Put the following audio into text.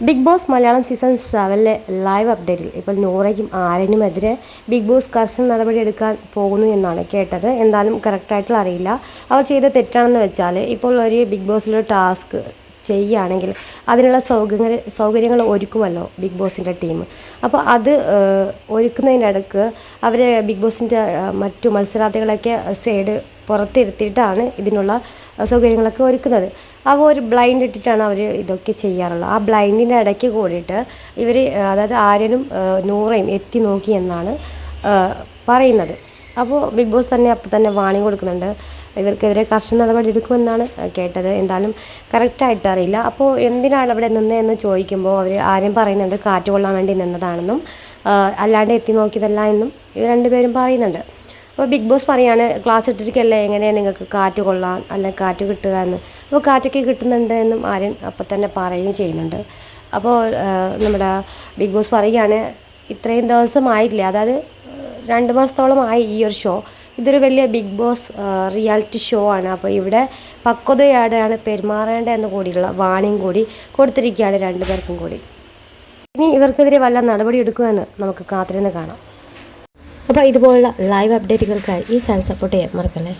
Big Boss Malayalam season 7 live അപ്ഡേറ്റിൽ ഇപ്പോൾ നൂറയ്ക്കും ആര്യനുമെതിരെ ബിഗ് ബോസ് കർശന നടപടി എടുക്കാൻ പോകുന്നു എന്നാണ് കേട്ടത്. എന്തായാലും കറക്റ്റായിട്ടുള്ള അറിയില്ല. അവർ ചെയ്ത തെറ്റാണെന്ന് വെച്ചാൽ ഇപ്പോൾ ഒരു ബിഗ് ബോസിലൊരു ടാസ്ക് ചെയ്യുകയാണെങ്കിൽ അതിനുള്ള സൗകര്യങ്ങൾ ഒരുക്കുമല്ലോ ബിഗ് ബോസിൻ്റെ ടീം. അപ്പോൾ അത് ഒരുക്കുന്നതിൻ്റെ ഇടയ്ക്ക് അവർ ബിഗ് ബോസിൻ്റെ മറ്റു മത്സരാർത്ഥികളൊക്കെ സൈഡ് പുറത്തിരുത്തിയിട്ടാണ് ഇതിനുള്ള സൗകര്യങ്ങളൊക്കെ ഒരുക്കുന്നത്. അപ്പോൾ ഒരു ബ്ലൈൻഡ് ഇട്ടിട്ടാണ് അവർ ഇതൊക്കെ ചെയ്യാറുള്ളത്. ആ ബ്ലൈൻഡിൻ്റെ ഇടയ്ക്ക് കൂടിയിട്ട് ഇവർ അതായത് ആര്യനും നൂറയും എത്തി നോക്കി എന്നാണ് പറയുന്നത്. അപ്പോൾ ബിഗ് ബോസ് തന്നെ അപ്പോൾ തന്നെ വാണിംഗ് കൊടുക്കുന്നുണ്ട്, ഇവർക്കെതിരെ കർശന നടപടി എടുക്കുമെന്നാണ് കേട്ടത്. എന്തായാലും കറക്റ്റായിട്ട് അറിയില്ല. അപ്പോൾ എന്തിനാണ് അവിടെ നിന്നതെന്ന് ചോദിക്കുമ്പോൾ അവർ ആര്യം പറയുന്നുണ്ട് കാറ്റ് കൊള്ളാൻ വേണ്ടി നിന്നതാണെന്നും അല്ലാണ്ട് എത്തി നോക്കിയതല്ല എന്നും ഇവർ രണ്ടുപേരും പറയുന്നുണ്ട്. അപ്പോൾ ബിഗ് ബോസ് പറയാണ് ക്ലാസ് ഇട്ടിരിക്കല്ലേ എങ്ങനെ നിങ്ങൾക്ക് കാറ്റ് കൊള്ളാൻ അല്ലെങ്കിൽ കാറ്റ് കിട്ടുക എന്ന്. അപ്പോൾ കാറ്റൊക്കെ കിട്ടുന്നുണ്ട് എന്നും ആര്യൻ അപ്പം തന്നെ പറയുകയും ചെയ്യുന്നുണ്ട്. അപ്പോൾ നമ്മുടെ ബിഗ് ബോസ് പറയുകയാണ് ഇത്രയും ദിവസമായില്ലേ, അതായത് 2 മാസത്തോളമായി ഈ ഒരു ഷോ. ഇതൊരു വലിയ ബിഗ് ബോസ് റിയാലിറ്റി ഷോ ആണ്. അപ്പോൾ ഇവിടെ പക്വതയോടെയാണ് പെരുമാറേണ്ടത് എന്ന് കൂടിയുള്ള വാണിംഗ് കൂടി കൊടുത്തിരിക്കുകയാണ് 2 പേർക്കും കൂടി. ഇനി ഇവർക്കെതിരെ വല്ല നടപടി എടുക്കുമെന്ന് നമുക്ക് കാത്തിരുന്ന് കാണാം. അപ്പോൾ ഇതുപോലുള്ള ലൈവ് അപ്ഡേറ്റുകൾക്കായി ഈ ചാനൽ സപ്പോർട്ട് ചെയ്യാൻ മറക്കല്ലേ.